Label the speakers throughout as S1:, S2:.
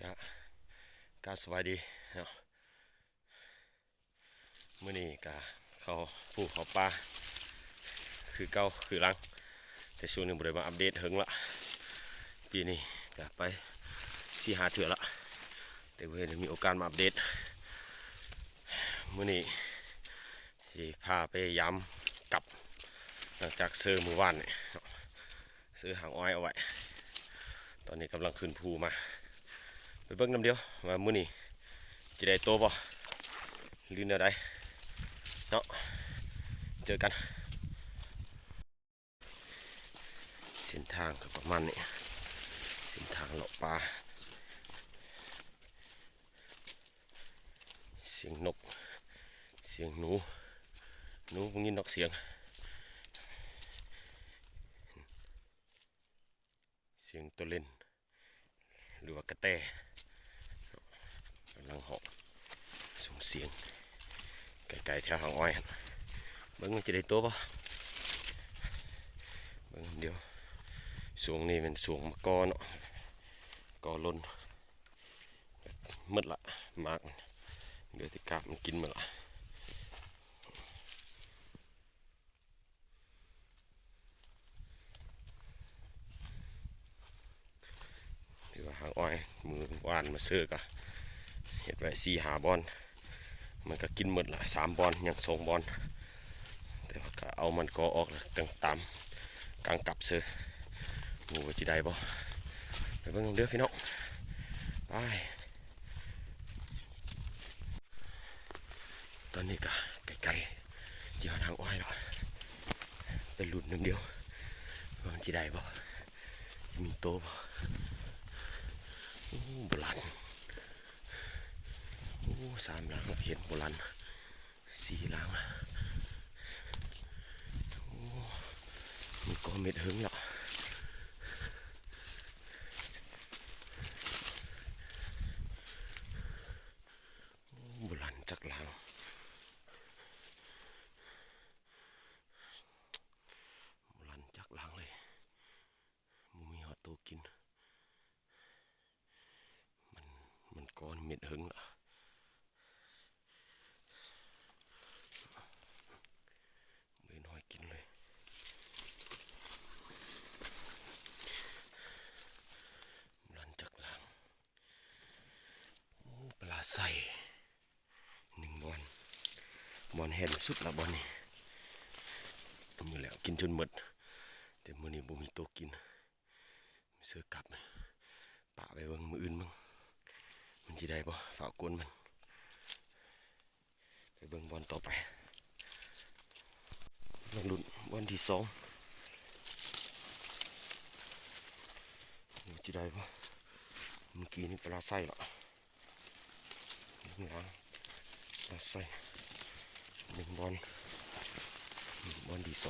S1: ก็สบายดีเนาะมื้อนี้ก็เขาผู้เขาปลาคือเก่าคือหลังแต่ช่วงนี้บ่ได้มาอัปเดตเฮิงละปีนี้ก็ไป4-5เทื่อละแต่บ่ได้มีโอกาสมาอัปเดตมื้อนี้สิพาไปย้ำกับหลังจากซื้อมื้อวานนี่ซื้อหางอ้อยเอาไว้ตอนนี้กำลังขึ้นภูมาไปเบิ่งน้ำเดียวว่ามื้อนี้จะได้โตบ่หรือแนวใดเนาะเจอกันเส้นทางก็ประมาณนี้เส้นทางเลาะป่าเสียงนกเสียงหนูบ่ยินนกเสียงตัวเล่นหรือว่ากระแตกำลังเหาะส่งเสียงไกลๆแถวหางอ้อยเบิ่งมันจะได้ตัวป่ะเบิ่งเดี๋ยวสวงนี่เป็นสวงมะกอเนาะกอล้นมืดละมากเดี๋ยวที่กาบมันกินหมดละที่ว่าหางอ้อยมือวานมาซื้อก็เห็ดไว้4-5 บอนมันก็กินหมดละ3 บอนยัง2 บอนแต่ว่าก็เอามันก็ออกแล้วตามกลางกลับซื้อหมูจะได้บ่ไปเบิ่งเด้อพี่น้องไปตอนนี้ก็ไกลๆที่ทางอ้อยแล้วเป็นรุ่นนึงเดียวว่ามันจะได้บ่จะมีโตบ่โบราณ3 หลังเห็นโบราณ4 หลังมันก็เม็ดหึงละโบราณจักหลังโบราณจักหลังเลยมูมีหอโตกินมันก้อนเม็ดหึงละไม่น้อยกินเลยรันจากหลังปลาใส่1 บอนแห่นสุดละบอนนี่มือแล้วกินจนหมดแต่มือนี้บ่มีโตกินเสือกลับป่าไปเบิ่งมืออื่นมึงมันจะได้บ่ฝากกวนมันไปเบิ่งบอลต่อไปลองลุ้นบอลที่2มันจะได้บ่เมื่อกี้นี่ปลาไส้ละล้างปลาไส้1 บอลที่2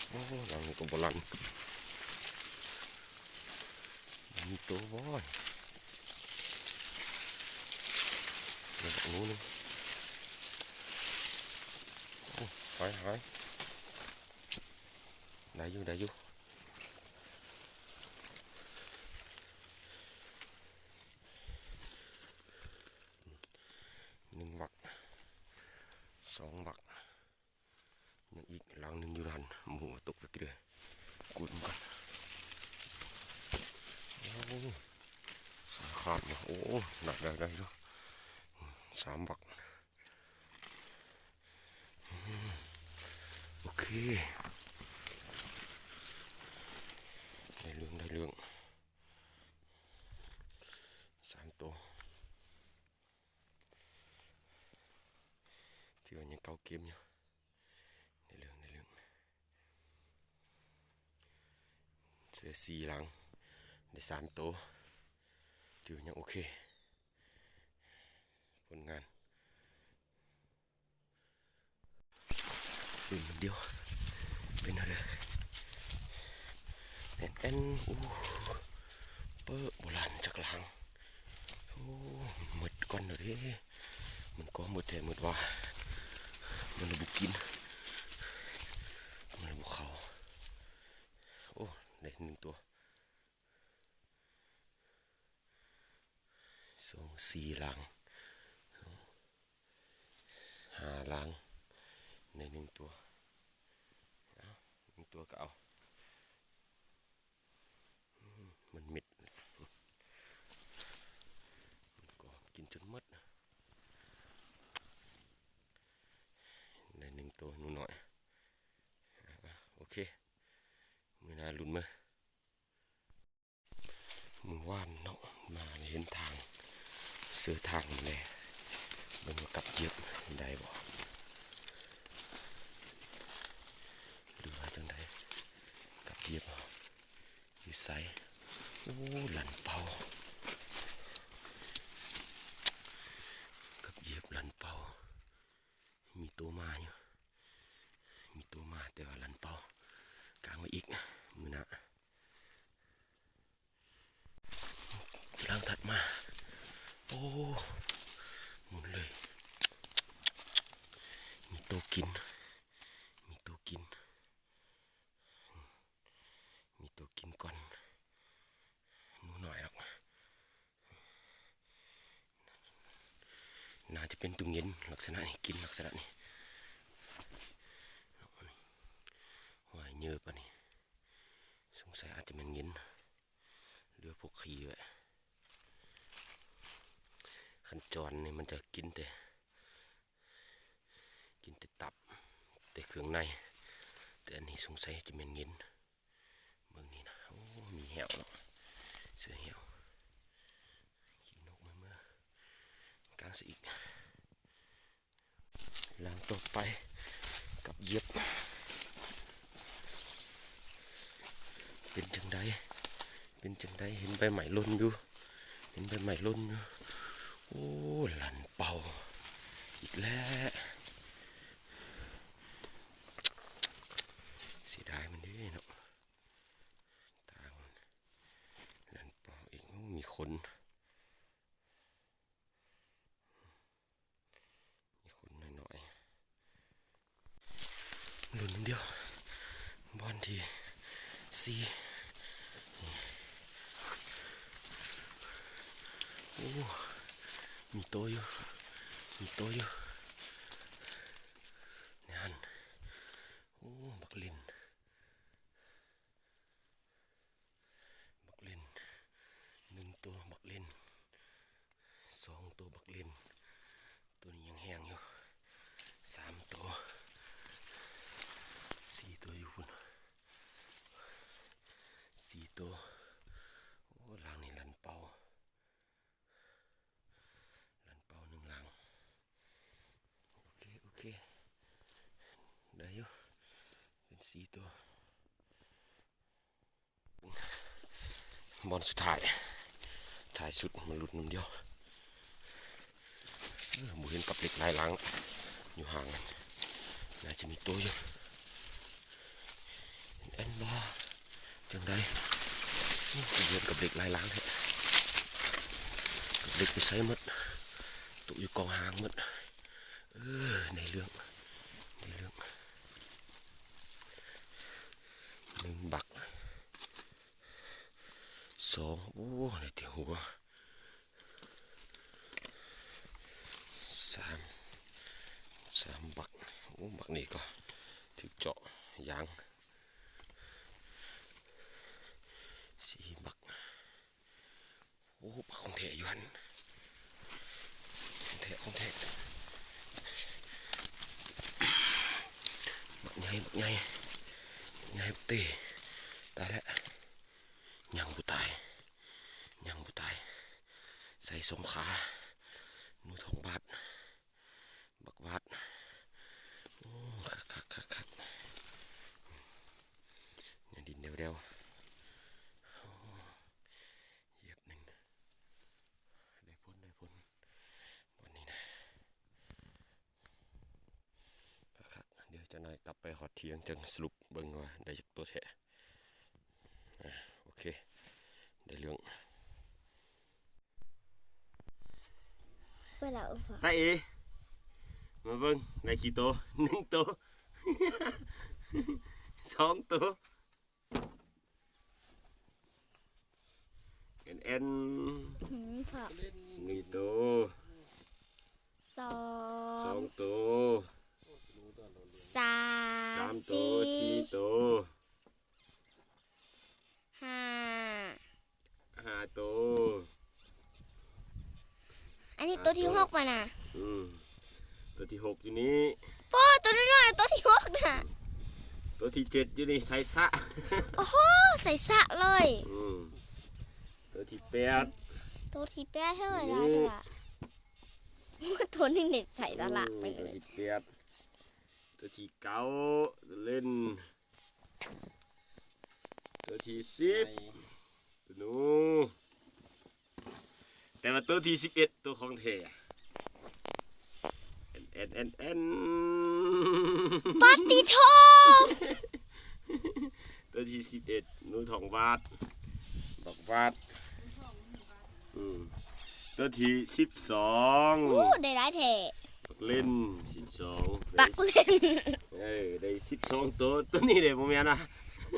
S1: โอ้หลังนี้ก็บอลันมีตัวบอลเดี๋ยวนู้นหายได้อยู่1 บัก 2 บักยังอีกหลังหนึ่งอยู่หันหมูตกไปกี่เดือนกุดกันโอ้ขาดนะโอ้หนักได้ด้วย3 บักโอเคได้เรื่อง3 ตัวที่ว่ายังเก่าเกมอยู่ในเรื่องเสือ4 หลังได้3 ตัวที่ว่ายังโอเคผลงานตื่นเดียวเป็นอะไรแอนเปิดโบราณจากหลังหมดก่อนเลยมันก็หมดแต่หมดว่ามันบุกินมันบุเขาโอ้ได้1 ตัว 4 หลัง5 หลังใน1 ตัว1 ตัวก็เอามันมิดมันก็กินจนหมดใน1 ตัวหนูหน่อยโอเคมือหน้าลุ้นมือว่านเนาะมาเห็นทางเสือทางมาเลยมันมากับเย็บได้บ่หรือว่าจังไดกับเย็บอยู่ไซโอ้หลันเป่ากับเย็บหลันเป่ามีตัวมาอยู่มีตัวมาแต่ว่าหลันเป่ากลางไว้อีกมือหน้าล่างถัดมาโอ้หมุนเลยมีตัวกินมีตัวกินมีตัวกินก่อนหนูหน่อยหรอกน่าจะเป็นตุ่มเย็นลักษณะนี้กินลักษณะนี้หอยเยอะปะนี่สงสัยอาจจะเป็นเย็นเรือพวกขี้ไว้ขันจรนี่มันจะกินแต่ตับแต่เครื่องในแต่อันนี้สงสัยจะเป็นเงินเมืองนี้นะโอ้มีแหวแล้วเสือแหวขี้นกเมื่อกลางสีอีกล้างต่อไปกับเย็บเป็นจังไดเห็นใบไม้ล้นอยู่โอ้หลันเป่าอีกแล้วเสียดายมันด้วยเนาะตามันหลันเป่าอีกโอ้มีคนหน่อยหลุนเดียวบอลที4โอ้มีโตอยู่นั่นโอ้บักลิน1 ตัวบักลิน2 ตัวบักลินตัวนี้ยังแห้งอยู่3 ตัว4 ตัวอยู่คุณ4 ตัวโอ้หลังนี่หลันเป่า1 หลังโอเคได้อยู่เป็น4 ตัวบอลสุดท้ายสุดมันหลุด1 เดียวหมูเห็นกับเล็กลายล้างอยู่ห่างกันน่าจะมีตัวอยู่เอ็นบอจังได้เห็นกับเล็กลายล้างแท้กับเล็กไปใส่หมดตัวอยู่กองหางหมดในเรื่อง1 บัก 2โอ้ในที่หัว3 บักโอ้บักนี่ก็ถึงเจาะยาง4 บักโอ้บักของแท้อยู่หันของแท้บักใหญ่เตะตายแล้วยังบุตายใส่สงขาหนูทองบาดบักบาดโอ้คักเนี่ยดินเร็วเหยียบ1ได้พ้นวันนี้นะคักเดี๋ยวจะนายกลับไปหอดเทียงจังสรุปเบิ่งว่าได้จากตัวแท้โอเคได้เรื่องตาเอมาเบิ่งได้กี่ตัว1 ตัว2 ตัว N
S2: ผัก
S1: 1ตัว
S2: สอง
S1: 2ตัว
S2: สาม
S1: 3ตัว4ตัว
S2: ห้า
S1: 5ตัว
S2: อันนี้ตัวที่หกมาน่ะ
S1: ตัวที่6อยู่นี้
S2: โป้ตัวน้อยๆตัวที่หกน่ะ
S1: ตัวที่7อยู่นี่ใส่สะ
S2: โอ้โหใส่สะเลย
S1: ตัวที่8
S2: ตัวที่แปดเท่าไหร่แล้วจ้ะตัวนี้เน็ตใส่ตลาดไปเล
S1: ตัวย ที่8ตัวที่9เล่นตัวที่10ตัวหนูแต่ว่าตัวที่11ตัวของแท้N
S2: ปาติโท
S1: ตัวที่11หนูทองวาดดอกวาดตัวที่12
S2: โอ้ได้หลายแท้
S1: เล่น12
S2: ปักเล่น
S1: ได้12ตัวนี้ได้บ่แม่นนะ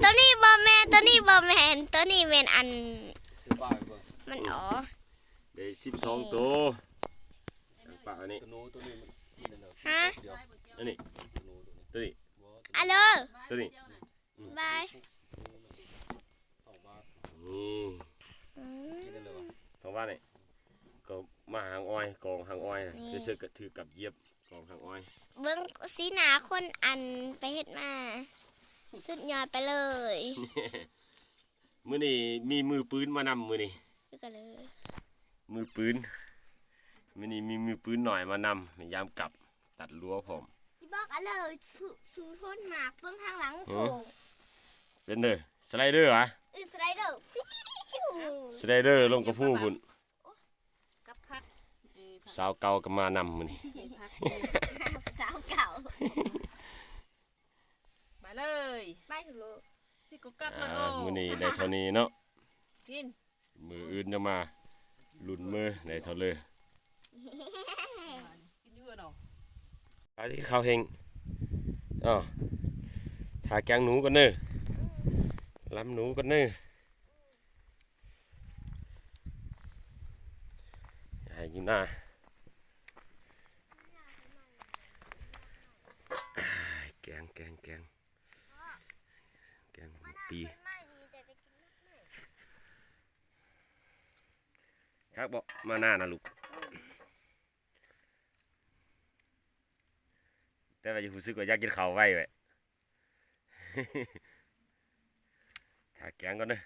S2: ตัวนี้บอแมนตัวนี้บอแมนตัวนี้เป็นอัน
S3: ซื้อบ้าไปเบิ่ง
S2: มันอ๋อ
S1: ได้12ตัวปากอันนี้
S3: ตัวนี้มันกินนั่นเด้อ
S2: ฮะ
S3: เดี๋ยว
S1: อันนี้
S3: ตัวนี้
S1: ตัวนี้
S2: อัลโหล
S1: ตัวนี้
S2: บาย
S3: เอาบ้า
S1: นี่
S3: กินนั่นเลยวะ
S1: ทางบ้านนี่ก็มาหางอ้อยกองหางอ้อยน่ะซื้อๆก็ถือกับเหยียบกองหางอ้อย
S2: เบิ้งสีหนาคนอันไปเฮ็ดมาสุดยอดไปเลย
S1: มื้อนี้มีมือปืนมานำมื้อนี้
S2: ดูกันเลย
S1: มือปืนมื้อนี้มีมือปืนหน่อยมานำยามกลับตัดรั้วผม
S2: จิบอกอัลโหลสูทนหมากเบื้องทางหลังส่ง
S1: เป็นเด้อสไลเดอร์หะ
S2: สไลเดอร์ฟิว
S1: สไลเดอร์ลงกระพู้พุ่น
S4: กับพัก
S1: สาวเก่าก็มานำมื้อนี้
S4: พัก
S2: สาวเก่า
S4: มาเลย
S2: ไม่ถูกลูก
S4: สิกุกักเลยโอ้
S1: มื้อนี้ได้เท่านี้เนาะ
S4: กิน
S1: มืออื่นจะมาลุ้นมือได้เท่าเลย
S4: กินอยู่เนาะ
S1: อาที่ข้าวเฮงอ๋อทาแกงหนูกันเน้อล้ำหนูกันเน้อให้ยิ้มหน้าแกงปีครับบอกมาหน้านะลูกแต่ว่าจะรู้สึกว่าอยากกินข้าวไว้เว้ย ถ้าแกงก่อนเด้อ